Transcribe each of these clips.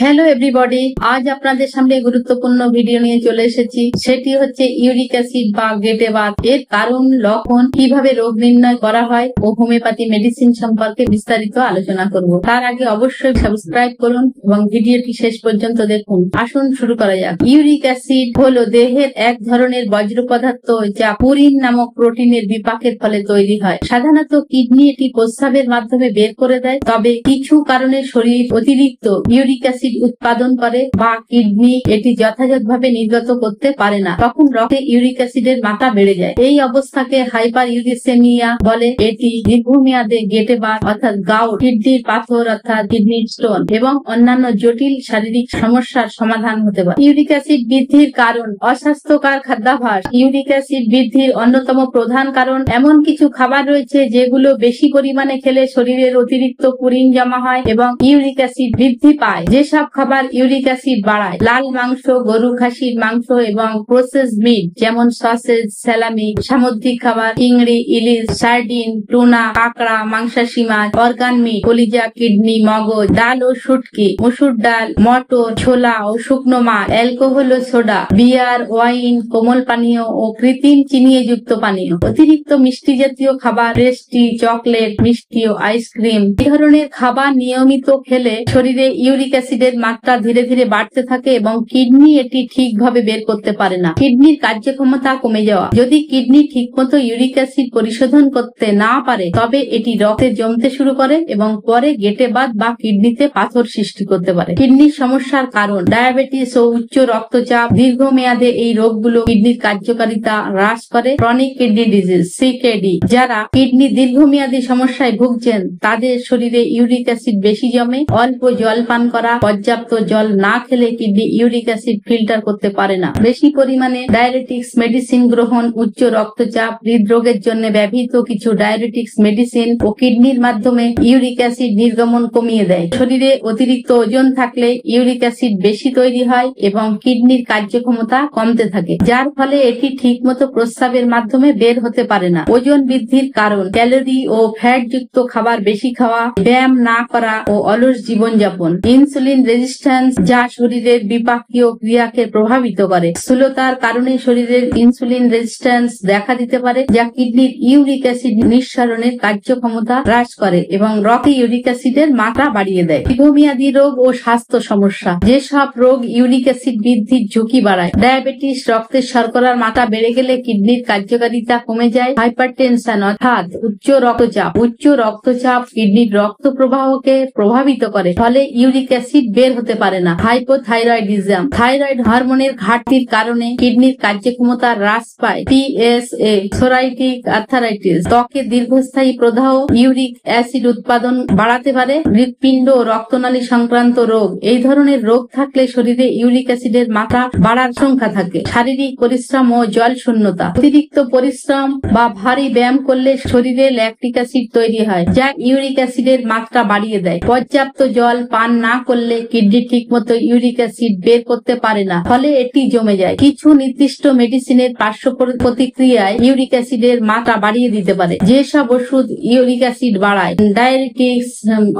Hello everybody, আজ আপনাদের সামনে গুরুত্বপূর্ণ ভিডিও নিয়ে চলে এসেছি। সেটি হচ্ছে ইউরিক অ্যাসিড বা গেটে বাত, এর কারণ, লক্ষণ, কিভাবে রোগ নির্ণয় করা হয় ও হোমিওপ্যাথি মেডিসিন সম্পর্কে বিস্তারিত আলোচনা করব। তার আগে অবশ্যই সাবস্ক্রাইব করুন এবং ভিডিওটি শেষ পর্যন্ত দেখুন। আসুন শুরু করা যাক। ইউরিক অ্যাসিড হলো দেহের এক ধরনের বজ্র পদার্থ যা পুরিন নামক প্রোটিনের বিপাকের ফলে তৈরি হয়। সাধারণত কিডনি এটি প্রস্রাবের মাধ্যমে বের করে দেয়, তবে কিছু কারণে শরীর অতিরিক্ত ইউরিক অ্যাসিড উৎপাদন করে বা কিডনি এটি যথাযথভাবে নির্গত করতে পারে না, তখন রক্তে ইউরিক অ্যাসিডের মাত্রা বেড়ে যায়। এই অবস্থাকে হাইপার ইউরিসেমিয়া বলে। এটি দীর্ঘমেয়াদে গেটে বাত অর্থাৎ গাউট, কিডনির পাথর অর্থাৎ কিডনি স্টোন এবং অন্যান্য জটিল শারীরিক সমস্যার সমাধান হতে পারে। ইউরিক অ্যাসিড বৃদ্ধির কারণ, অস্বাস্থ্যকর খাদ্যাভ্যাস। ইউরিক অ্যাসিড বৃদ্ধির অন্যতম প্রধান কারণ এমন কিছু খাবার রয়েছে যেগুলো বেশি পরিমাণে খেলে শরীরের অতিরিক্ত পুরিন জমা হয় এবং ইউরিক অ্যাসিড বৃদ্ধি পায়। যেসব খাবার ইউরিক অ্যাসিড বাড়ায়: লাল মাংস, গরু, খাসির মাংস এবং প্রসেস মিট যেমন সসেজ, স্যালামি, সামুদ্রিক খাবার, চিংড়ি, ইলিশ, সার্ডিন, টুনা, কাঁকড়া, মাংসাশী মাছ, অর্গান মিট, কলিজা, কিডনি, মগজ, ডাল ও শুটকি, মসুর ডাল, মটর, ছোলা ও শুকনো মাছ, অ্যালকোহল ও সোডা, বিয়ার, ওয়াইন, কোমল পানীয় ও কৃত্রিম চিনিযুক্ত পানীয়, অতিরিক্ত মিষ্টি জাতীয় খাবার, পেস্ট্রি, চকলেট, মিষ্টি ও আইসক্রিম। এই ধরনের খাবার নিয়মিত খেলে শরীরে ইউরিক অ্যাসিডের মাত্রা ধীরে ধীরে বাড়তে থাকে এবং কিডনি এটি ঠিকভাবে বের করতে পারে না। কিডনির কার্যক্ষমতা কমে যাওয়া। যদি কিডনি ঠিকমতো ইউরিক অ্যাসিড পরিশোধন করতে না পারে তবে এটি রক্তে জমতে শুরু করে এবং পরে গেটে বাত বা কিডনিতে পাথর সৃষ্টি করতে পারে। কিডনির সমস্যার কারণ, ডায়াবেটিস ও উচ্চ রক্তচাপ। দীর্ঘমেয়াদে এই রোগগুলো কিডনির কার্যকারিতা হ্রাস করে। Chronic kidney disease CKD. যারা কিডনি দীর্ঘমেয়াদী সমস্যায় ভুগছেন তাদের শরীরে ইউরিক অ্যাসিড বেশি জমে। অল্প জল পান করা। পর্যাপ্ত জল না খেলে কিডনি ইউরিক অ্যাসিড ফিল্টার করতে পারে না। বেশি পরিমাণে ডায়াবেটিক্স মেডিসিন গ্রহণ। উচ্চ রক্তচাপ, হৃদরোগের জন্য ব্যবহৃত কিছু ডায়াবেটিক্স মেডিসিন ও কিডনির মাধ্যমে ইউরিক অ্যাসিড নির্গমন কমিয়ে দেয়। শরীরে অতিরিক্ত ওজন থাকলে ইউরিক অ্যাসিড বেশি তৈরি হয় এবং কিডনির কার্যক্ষমতা কমতে থাকে, যার ফলে এটি ঠিকমতো প্রস্রাবের মাধ্যমে বের হতে পারে না। ওজন বৃদ্ধির কারণ, ক্যালোরি ও ফ্যাট যুক্ত খাবার বেশি খাওয়া, ব্যায়াম না করা ও অলস জীবনযাপন। ইনসুলিন রেজিস্ট্যান্স, যা শরীরের বিপাকীয় ক্রিয়াকে প্রভাবিত করে। স্থূলতার কারণে শরীরের ইনসুলিন রেজিস্ট্যান্স দেখা দিতে পারে, যা কিডনির ইউরিক অ্যাসিড নিঃসরণের কার্যক্ষমতা হ্রাস করে এবং রক্তে ইউরিক অ্যাসিডের মাত্রা বাড়িয়ে দেয়। দীর্ঘমেয়াদী রোগ ও স্বাস্থ্য সমস্যা। যেসব রোগ ইউরিক অ্যাসিড বৃদ্ধির ঝুঁকি বাড়ায়: ডায়াবেটিস, রক্তের শর্করার মাত্রা বেড়ে গেলে কিডনির কার্যকারিতা কমে যায়। হাইপারটেনশন অর্থাৎ উচ্চ রক্তচাপ। উচ্চ রক্তচাপ কিডনির রক্ত প্রবাহকে প্রভাবিত করে, ফলে ইউরিক অ্যাসিড বের হতে পারে না। হাইপোথাইরয়েডিজম, থাইরয়েড হরমোনের ঘাটতির কারণে কিডনির কার্যক্ষমতা হ্রাস পায়। পিএসএ, সোরাইটিক আর্থারাইটিস, ত্বকে দীর্ঘস্থায়ী প্রদাহ ইউরিক অ্যাসিড উৎপাদন বাড়াতে পারে। হৃৎপিণ্ড ও রক্তনালী সংক্রান্ত রোগ, এই ধরনের রোগ থাকলে শরীরে ইউরিক অ্যাসিডের মাত্রা বাড়ার সংখ্যা থাকে। শারীরিক পরিশ্রম ও জল শূন্যতা। অতিরিক্ত পরিশ্রম বা ভারী ব্যায়াম করলে শরীরে ল্যাকটিক অ্যাসিড তৈরি হয়, যা ইউরিক অ্যাসিডের মাত্রা বাড়িয়ে দেয়। পর্যাপ্ত জল পান না করলে কিডনি ঠিকমতো ইউরিক অ্যাসিড বের করতে পারে না, ফলে এটি জমে যায়। কিছু নির্দিষ্ট মেডিসিনের পার্শ্ব প্রতিক্রিয়ায় ইউরিক অ্যাসিডের মাত্রা বাড়িয়ে দিতে পারে। যেসব ওষুধ ইউরিক অ্যাসিড বাড়ায়: ডায়াবেটিক্স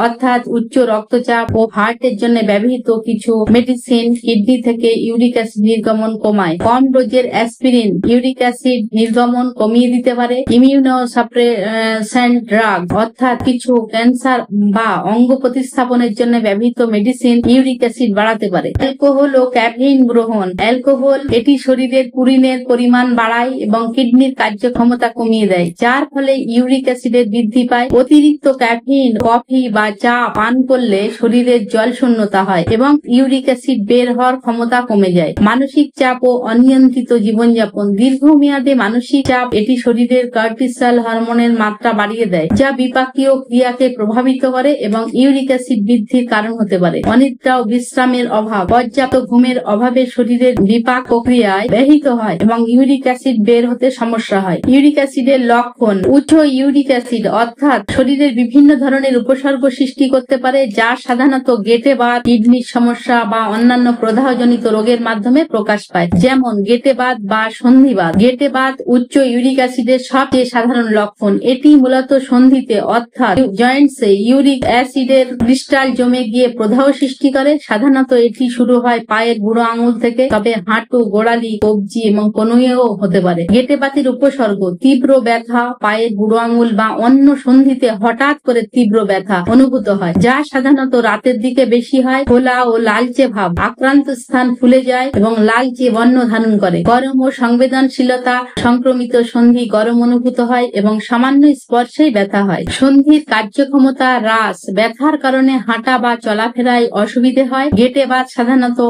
অর্থাৎ উচ্চ রক্তচাপ ও হার্টের জন্য ব্যবহৃত কিছু মেডিসিন কিডনি থেকে ইউরিক অ্যাসিড নির্গমন কমায়। কম ডোজের অ্যাসপিরিন ইউরিক অ্যাসিড নির্গমন কমিয়ে দিতে পারে। ইমিউনোসাপ্রেসেন্ট ড্রাগ অর্থাৎ কিছু ক্যান্সার বা অঙ্গ প্রতিস্থাপনের জন্য ব্যবহৃত মেডিসিন ইউরিক অ্যাসিড বাড়াতে পারে। অ্যালকোহল ও ক্যাফেইন গ্রহণ। অ্যালকোহল এটি শরীরের পুরিনের পরিমাণ বাড়ায় এবং কিডনির কার্যক্ষমতা কমিয়ে দেয়, যার ফলে ইউরিক অ্যাসিডের বৃদ্ধি পায়। অতিরিক্ত ক্যাফেইন, কফি বা চা পান করলে শরীরের জল শূন্যতা হয় এবং ইউরিক অ্যাসিড বের হওয়ার ক্ষমতা কমে যায়। মানসিক চাপ ও অনিয়ন্ত্রিত জীবনযাপন। দীর্ঘমেয়াদে মানসিক চাপ এটি শরীরের কর্টিসল হরমোনের মাত্রা বাড়িয়ে দেয়, যা বিপাকীয় ক্রিয়াকে প্রভাবিত করে এবং ইউরিক অ্যাসিড বৃদ্ধির কারণ হতে পারে। অনিদ্রা ও বিশ্রামের অভাব। পর্যাপ্ত ঘুমের অভাবে শরীরের বিপাক প্রক্রিয়ায় ব্যাহত হয় এবং ইউরিক অ্যাসিড বের হতে সমস্যা হয়। ইউরিক অ্যাসিডের লক্ষণ, উচ্চ ইউরিক অ্যাসিড অর্থাৎ শরীরের বিভিন্ন ধরনের উপসর্গ সৃষ্টি করতে পারে, যা সাধারণত গেটে বাত, কিডনির সমস্যা বা অন্যান্য প্রদাহজনিত রোগের মাধ্যমে প্রকাশ পায়, যেমন গেটে বাত বা সন্ধিবাত। গেটে বাত উচ্চ ইউরিক অ্যাসিডের সবচেয়ে সাধারণ লক্ষণ। এটি মূলত সন্ধিতে অর্থাৎ জয়েন্টসে ইউরিক অ্যাসিডের ক্রিস্টাল জমে গিয়ে প্রদাহ সৃষ্টি করে। সাধারণত এটি শুরু হয় পায়ের বুড়ো আঙুল থেকে, তবে হাঁটু, গোড়ালি, কবজি এবং কনুইয়েও হতে পারে। গেটে বাতের উপসর্গ: তীব্র ব্যথা, পায়ের বুড়ো আঙুল বা অন্য সন্ধিতে হঠাৎ করে তীব্র ব্যথা অনুভূত হয়, যা সাধারণত রাতের দিকে বেশি হয়। ফোলা ও লালচে ভাব: আক্রান্ত স্থান ফুলে যায় এবং লালচে বর্ণ ধারণ করে। গরম ও সংবেদনশীলতা: সংক্রমিত সন্ধি গরম অনুভূত হয় এবং সামান্য স্পর্শেই ব্যথা হয়। সন্ধির কার্যক্ষমতা হ্রাস: ব্যথার কারণে হাঁটা বা চলাফেরায় অসুবিধে হয়। গেটে বাত সাধারণত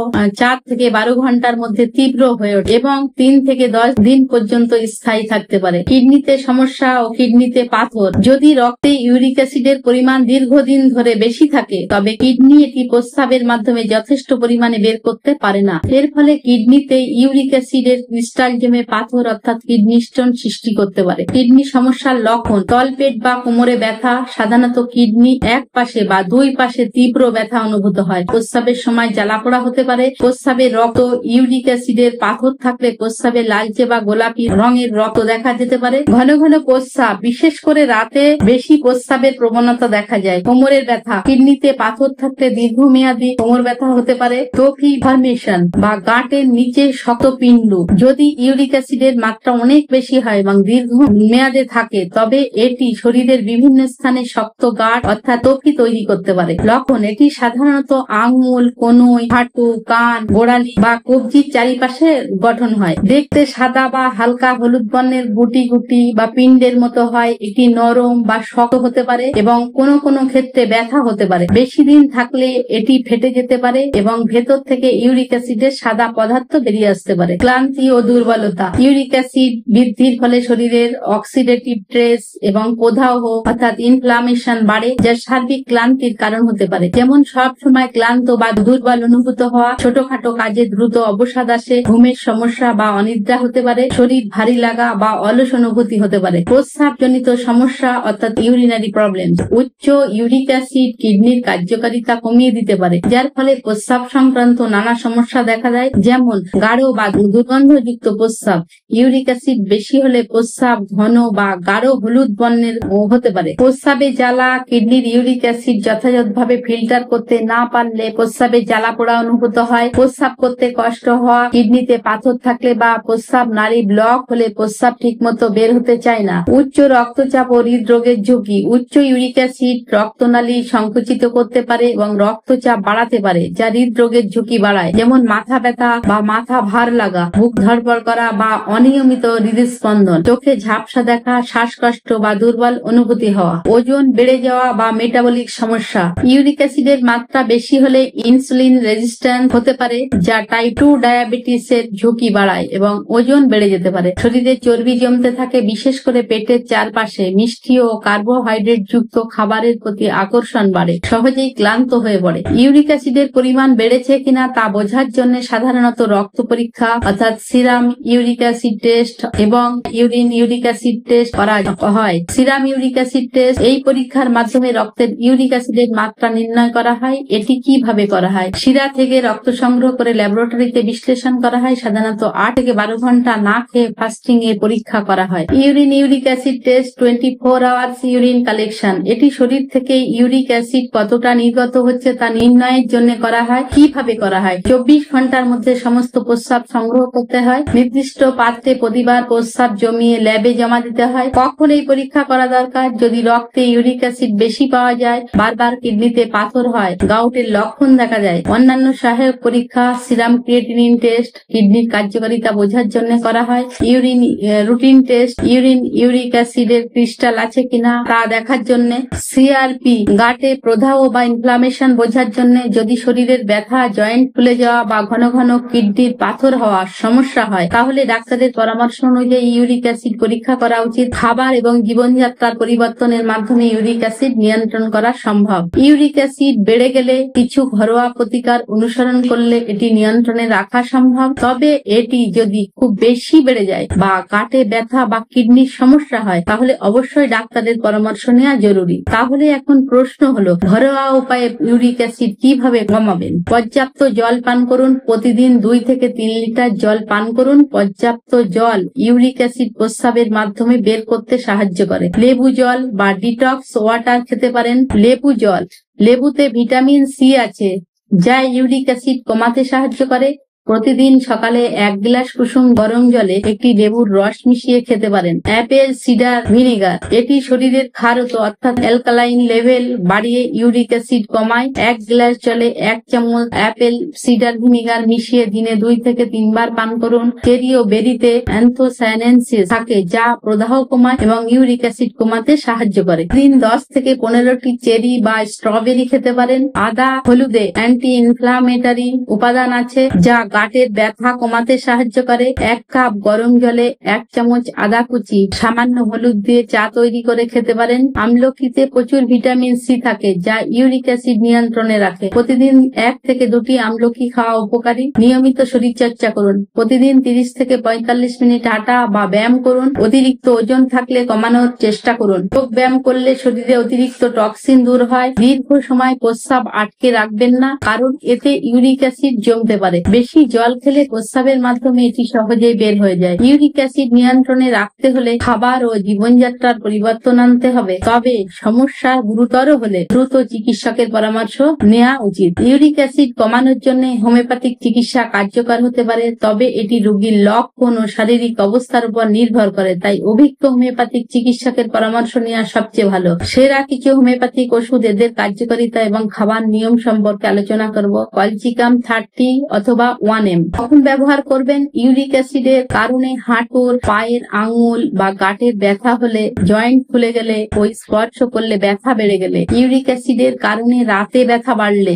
4 থেকে 12 ঘন্টার মধ্যে তীব্র হয়ে ওঠে এবং 3 থেকে 10 দিন পর্যন্ত স্থায়ী থাকতে পারে। কিডনিতে সমস্যা ও কিডনিতে পাথর: যদি রক্তে ইউরিক অ্যাসিডের পরিমাণ দীর্ঘদিন ধরে বেশি থাকে, তবে কিডনি এটি প্রস্রাবের মাধ্যমে যথেষ্ট পরিমাণে বের করতে পারে না। এর ফলে কিডনিতে ইউরিক অ্যাসিডের ক্রিস্টাল জমে পাথর অর্থাৎ কিডনি স্টোন সৃষ্টি করতে পারে। কিডনি সমস্যার লক্ষণ: তলপেট বা কোমরে ব্যথা, সাধারণত কিডনি এক পাশে বা 2 পাশে তীব্র ব্যথা অনুভূত হয়। প্রস্রাবের সময় জ্বালাপোড়া হতে পারে। প্রস্রাবে রক্ত ইউরিক অ্যাসিডের পাথর থাকলে প্রস্রাবে লালচে বা গোলাপি রঙের রক্ত দেখা যেতে পারে। ঘন ঘন প্রস্রাব, বিশেষ করে রাতে বেশি প্রস্রাবের প্রবণতা দেখা যায়। কোমরের ব্যথা: কিডনিতে পাথর থাকলে দীর্ঘমেয়াদী কোমর ব্যথা হতে পারে। টোফি ফর্মেশন বা গাঁটের নিচে শক্ত পিণ্ড: যদি ইউরিক অ্যাসিডের মাত্রা অনেক বেশি হয় এবং দীর্ঘ মেয়াদে থাকে, তবে এটি শরীরের বিভিন্ন স্থানে শক্ত গাঁট অর্থাৎ টোফি তৈরি করতে পারে। লক্ষণ: এটি সাধারণত আঙুল, কনুই, হাঁটু, কান, গোড়ালি বা কবজির চারিপাশে গঠন হয়। দেখতে সাদা বা হালকা হলুদ বর্ণের গুটি গুটি বা পিণ্ডের মতো হয়। এটি নরম বা শক্ত হতে পারে এবং কোনো কোনো ক্ষেত্রে ব্যথা হতে পারে। বেশি দিন থাকলে এটি ফেটে যেতে পারে এবং ভেতর থেকে ইউরিক অ্যাসিডের সাদা পদার্থ বেরিয়ে আসতে পারে। ক্লান্তি ও দুর্বলতা: ইউরিক অ্যাসিড বৃদ্ধির ফলে শরীরের অক্সিডেটিভ স্ট্রেস এবং প্রদাহ অর্থাৎ ইনফ্লামেশন বাড়ে, যা সার্বিক ক্লান্তির কারণ হতে পারে, যেমন সব সময় ক্লান্ত বা দুর্বল অনুভূত হওয়া, ছোটখাটো কাজে দ্রুত অবসাদ আসে, ঘুমের সমস্যা বা অনিদ্রা হতে পারে, শরীর ভারী লাগা বা অলস অনুভূতি হতে পারে। প্রস্রাবজনিত সমস্যা অর্থাৎ ইউরিনারি প্রবলেম: উচ্চ ইউরিক অ্যাসিড কিডনির কার্যকারিতা কমিয়ে দিতে পারে, যার ফলে প্রস্রাব সংক্রান্ত নানা সমস্যা দেখা দেয়, যেমন গাঢ় বা দুর্গন্ধযুক্ত প্রস্রাব। ইউরিক অ্যাসিড বেশি হলে প্রস্রাব ঘন বা গাঢ় হলুদ বর্ণের হতে পারে। প্রস্রাবে জ্বালা: কিডনির ইউরিক অ্যাসিড যথাযথভাবে ফিল্টার করতে না পারলে প্রস্রাবে জ্বালা পোড়া অনুভূত হয়। প্রস্রাব করতে কষ্ট হওয়া: কিডনিতে পাথর থাকলে বা প্রস্রাব নালী ব্লক হলে প্রস্রাব ঠিকমতো বের হতে চায় না। উচ্চ রক্তচাপ ও হৃদরোগের ঝুঁকি: উচ্চ ইউরিক অ্যাসিড রক্তনালী সংকুচিত করতে পারে এবং রক্তচাপ বাড়াতে পারে, যা হৃদরোগের ঝুঁকি বাড়ায়, যেমন মাথা ব্যথা বা মাথা ভার লাগা, বুক ধড়ফড় করা বা অনিয়মিত হৃদস্পন্দন, চোখে ঝাপসা দেখা, শ্বাসকষ্ট বা দুর্বল অনুভূতি হওয়া। ওজন বেড়ে যাওয়া বা মেটাবলিক সমস্যা: ইউরিক অ্যাসিডের মাত্রা বেশি হলে ইনসুলিন রেজিস্ট্যান্ট হতে পারে, যা টাইপ 2 ডায়াবেটিসের ঝুঁকি বাড়ায় এবং ওজন বেড়ে যেতে পারে। শরীরে চর্বি জমতে থাকে, বিশেষ করে পেটের চারপাশে। মিষ্টি ও কার্বোহাইড্রেট যুক্ত খাবারের প্রতি আকর্ষণ বাড়ে, সহজেই ক্লান্ত হয়ে পড়ে। ইউরিক অ্যাসিডের পরিমাণ বেড়েছে কিনা তা বোঝার জন্য সাধারণত রক্ত পরীক্ষা অর্থাৎ সিরাম ইউরিক অ্যাসিড টেস্ট এবং ইউরিন ইউরিক অ্যাসিড টেস্ট করা হয়। সিরাম ইউরিক অ্যাসিড টেস্ট: এই পরীক্ষার মাধ্যমে রক্তের ইউরিক অ্যাসিডের মাত্রা নির্ণয় করা হয়। এটি কিভাবে করা হয়? শিরা থেকে রক্ত সংগ্রহ করে ল্যাবরেটরিতে বিশ্লেষণ করা হয়। সাধারণত 8 থেকে 12 ঘন্টা না খেয়ে ফাস্টিং এ পরীক্ষা করা হয়। Urine uric acid test 24 hours urine collection: এটি শরীর থেকে ইউরিক অ্যাসিড কতটা নির্গত হচ্ছে তা নির্ণয়ের জন্য করা হয়। কিভাবে করা হয়? 24 ঘন্টার মধ্যে সমস্ত প্রস্রাব সংগ্রহ করতে হয়। নির্দিষ্ট পাত্রে প্রতিবার প্রস্রাব জমিয়ে ল্যাবে জমা দিতে হয়। কখন এই পরীক্ষা করা দরকার? যদি রক্তে ইউরিক অ্যাসিড বেশি পাওয়া যায়, বারবার কিডনিতে পাথর হয়, গাউটের লক্ষণ দেখা যায়। অন্যান্য সহায়ক পরীক্ষা: সিরাম ক্রিয়েটিনিন টেস্ট কিডনির কার্যকারিতা বোঝার জন্য করা হয়। Urine routine test urine uric অ্যাসিডের ক্রিস্টাল আছে কিনা তা দেখার জন্য। সিআরপি গাটে প্রদাহ বা ইনফ্লামেশন বোঝার জন্য। যদি শরীরের ব্যথা, জয়েন্ট ফুলে যাওয়া বা ঘন ঘন কিডনির পাথর হওয়ার সমস্যা হয়, তাহলে ডাক্তারের পরামর্শ অনুযায়ী ইউরিক অ্যাসিড পরীক্ষা করা উচিত। খাবার এবং জীবনযাত্রার পরিবর্তনের মাধ্যমে ইউরিক অ্যাসিড নিয়ন্ত্রণ করা সম্ভব। ইউরিক অ্যাসিড বেড়ে গেলে কিছু ঘরোয়া প্রতিকার অনুসরণ করলে এটি নিয়ন্ত্রণে রাখা সম্ভব। তবে এটি যদি খুব বেশি বেড়ে যায় বা গাঁটে ব্যথা বা কিডনির সমস্যা হয়, তাহলে অবশ্যই ডাক্তারের পরামর্শ নেওয়া জরুরি। তাহলে এখন প্রশ্ন হলো, ঘরোয়া উপায়ে ইউরিক অ্যাসিড কিভাবে কমাবেন? পর্যাপ্ত জল পান করুন। প্রতিদিন 2 থেকে 3 লিটার জল পান করুন। পর্যাপ্ত জল ইউরিক অ্যাসিড প্রস্রাবের মাধ্যমে বের করতে সাহায্য করে। লেবু জল বা ডিটক্স ওয়াটার খেতে পারেন। লেবু জল: লেবুতে ভিটামিন সি আছে, যা ইউরিক অ্যাসিড কমাতে সাহায্য করে। প্রতিদিন সকালে 1 গ্লাস কুসুম গরম জলে একটি লেবুর রস মিশিয়ে খেতে পারেন। অ্যাপেল সিডার ভিনেগার, এটি শরীরের ক্ষারত্ব অর্থাৎ অ্যালকালাইন লেভেল বাড়িয়ে ইউরিক অ্যাসিড কমায়। 1 গ্লাস জলে 1 চামচ অ্যাপেল সিডার ভিনেগার মিশিয়ে দিনে 2 থেকে 3 বার পান করুন। চেরি ও বেরিতে অ্যান্থোসায়ানেন্সিস থাকে যা প্রদাহ কমায় এবং ইউরিক অ্যাসিড কমাতে সাহায্য করে। দিন 10 থেকে 15টি চেরি বা স্ট্রবেরি খেতে পারেন। আদা হলুদে অ্যান্টি ইনফ্লামেটরি উপাদান আছে যা গাঁটের ব্যথা কমাতে সাহায্য করে। 1 কাপ গরম জলে 1 চামচ আদা কুচি সামান্য হলুদ দিয়ে চা তৈরি করে খেতে পারেন। আমলকিতে প্রচুর ভিটামিন সি থাকে যা ইউরিক অ্যাসিড নিয়ন্ত্রণে রাখে। প্রতিদিন 1 থেকে 2টি আমলকি খাওয়া উপকারী। নিয়মিত শরীরচর্চা করুন। প্রতিদিন 30 থেকে 45 মিনিট হাঁটা বা ব্যায়াম করুন। অতিরিক্ত ওজন থাকলে কমানোর চেষ্টা করুন। যোগ ব্যায়াম করলে শরীরে অতিরিক্ত টক্সিন দূর হয়। দীর্ঘ সময় প্রস্রাব আটকে রাখবেন না, কারণ এতে ইউরিক অ্যাসিড জমতে পারে। বেশি জল খেলে প্রস্রাবের মাধ্যমে এটি সহজেই বের হয়ে যায়। ইউরিক অ্যাসিড নিয়ন্ত্রণে রাখতে হলে খাবার ও জীবনযাত্রার পরিবর্তন আনতে হবে। তবে সমস্যা গুরুতর হলে দ্রুত চিকিৎসকের পরামর্শ নেওয়া উচিত। ইউরিক অ্যাসিড কমানোর জন্য হোমিওপ্যাথিক চিকিৎসা কার্যকর হতে পারে, তবে এটি রোগীর লক্ষণ ও শারীরিক অবস্থার উপর নির্ভর করে। তাই অভিজ্ঞ হোমিওপ্যাথিক চিকিৎসকের পরামর্শ নেওয়া সবচেয়ে ভালো। সেরা কিছু হোমিওপ্যাথিক ওষুধ, এদের কার্যকারিতা এবং খাবার নিয়ম সম্পর্কে আলোচনা করব। কলচিকাম 30 অথবা 1M কখন ব্যবহার করবেন? ইউরিক অ্যাসিডের কারণে হাঁটুর, পায়ের আঙুল বা গাঁটের ব্যথা হলে, জয়েন্ট খুলে গেলে, ওই স্পর্শ করলে ব্যথা বেড়ে গেলে, ইউরিক অ্যাসিডের কারণে রাতে ব্যথা বাড়লে।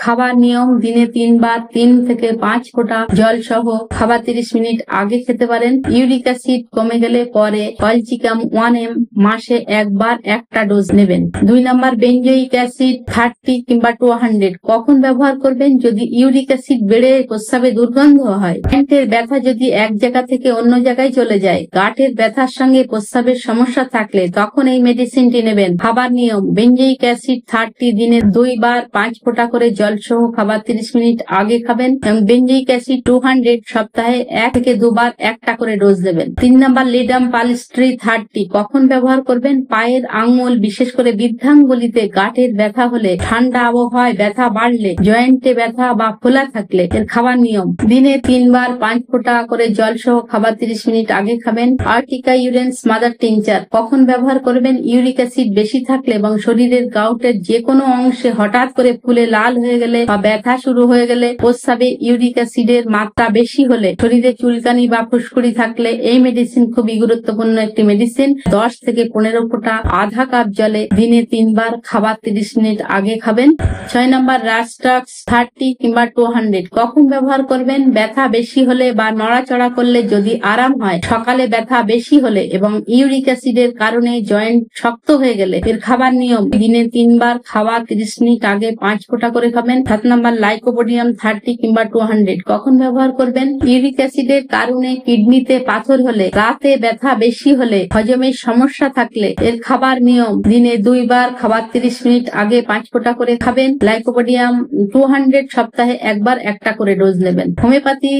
খাবার নিয়ম: দিনে 3 বার 3 থেকে 5 ফোঁটা জল সহ খাবার 30 মিনিট আগে খেতে পারেন। ইউরিক অ্যাসিড কমে গেলে পরে কলচিকাম 1M মাসে 1 বার 1টা ডোজ নেবেন। 2 নম্বর বেঞ্জোইক অ্যাসিড 30 কিংবা 200 কখন ব্যবহার করবেন? যদি ইউরিক অ্যাসিড বেড়ে প্রস্রাবে দুর্গন্ধ হয়, জয়েন্টের ব্যথা যদি এক জায়গা থেকে অন্য জায়গায় চলে যায়, গাঁটের ব্যথার সঙ্গে প্রস্রাবের সমস্যা থাকলে তখন এই মেডিসিনটি নেবেন। খাবার নিয়ম: বেঞ্জোইক অ্যাসিড 30 দিনে 2 বার 5 ফোঁটা করে জল সহ খাবার 30 মিনিট আগে খাবেন এবং বেঞ্জোইক অ্যাসিড 200 সপ্তাহে 1 থেকে 2 বার 1টা করে ডোজ দেবেন। 3 নম্বর লিডাম পালস্ট্রি 30 কখন ব্যবহার করবেন? পায়ের আঙুল, বিশেষ করে বৃদ্ধাঙ্গুলিতে গাঁটের ব্যথা হলে, ঠান্ডা আবহাওয়ায় ব্যথা বাড়লে, জয়েন্টে ব্যথা বা ফোলা থাকলে। এর খাবার নিয়ম: দিনে 3 বার 5 ফোঁটা করে জল সহ খাবার 30 মিনিট আগে খাবেন। আর্টিকা ইউরেন্স মাদার টিংচার কখন ব্যবহার করবেন? ইউরিক অ্যাসিড বেশি থাকলে এবং শরীরের গাউটের যে কোনো অংশে হঠাৎ করে ফুলে লাল হয়ে গেলে বা ব্যথা শুরু হয়ে গেলে, প্রস্রাবে ইউরিক অ্যাসিডের মাত্রা বেশি হলে, শরীরে চুলকানি বা ফুসকুড়ি থাকলে এই মেডিসিন খুবই গুরুত্বপূর্ণ একটি মেডিসিন। 10 থেকে 15 ফোঁটা আধা কাপ জলে দিনে 3 বার খাবার 30 মিনিট আগে খাবেন। 6 নম্বর রাস্টাক্স 30 কিংবা 200 কখন ব্যবহার করবেন? ব্যথা বেশি হলে বা নড়াচড়া করলে যদি আরাম হয়, সকালে ব্যথা বেশি হলে এবং ইউরিক অ্যাসিডের কারণে জয়েন্ট শক্ত হয়ে গেলে। এর খাবার নিয়ম: দিনে 3 বার খাবার 30 মিনিট আগে 5 ফোঁটা করে খাবেন। 7 নম্বর লাইকোপোডিয়াম 30 কিংবা 200 কখন ব্যবহার করবেন? ইউরিক অ্যাসিডের কারণে কিডনিতে পাথর হলে, রাতে ব্যথা বেশি হলে, হজমের সমস্যা থাকলে। এর খাবার নিয়ম: দিনে 2 বার খাবার 30 মিনিট আগে 5 ফোঁটা করে খাবেন। লাইকোপোডিয়াম 200 সপ্তাহে 1 বার 1টা করে ডোজ নেবেন। হোমিওপ্যাথি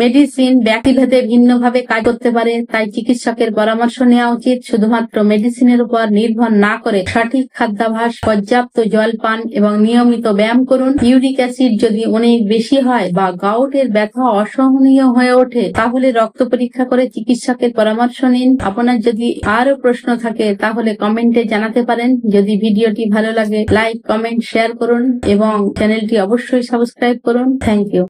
মেডিসিন ব্যক্তিভেদে ভিন্নভাবে কাজ করতে পারে, তাই চিকিৎসকের পরামর্শ নেওয়া উচিত। শুধুমাত্র মেডিসিনের উপর নির্ভর না করে সঠিক খাদ্যাভ্যাস, পর্যাপ্ত জল পান এবং নিয়মিত ব্যায়াম করুন। ইউরিক অ্যাসিড যদি অনেক বেশি হয় বা গাউটের ব্যথা অসহনীয় হয়ে ওঠে, তাহলে রক্ত পরীক্ষা করে চিকিৎসকের পরামর্শ নিন। আপনার যদি আরো প্রশ্ন থাকে তাহলে কমেন্টে জানাতে পারেন। যদি ভিডিওটি ভালো লাগে লাইক, কমেন্ট, শেয়ার করুন এবং চ্যানেলটি অবশ্যই সাবস্ক্রাইব করুন। Thank you.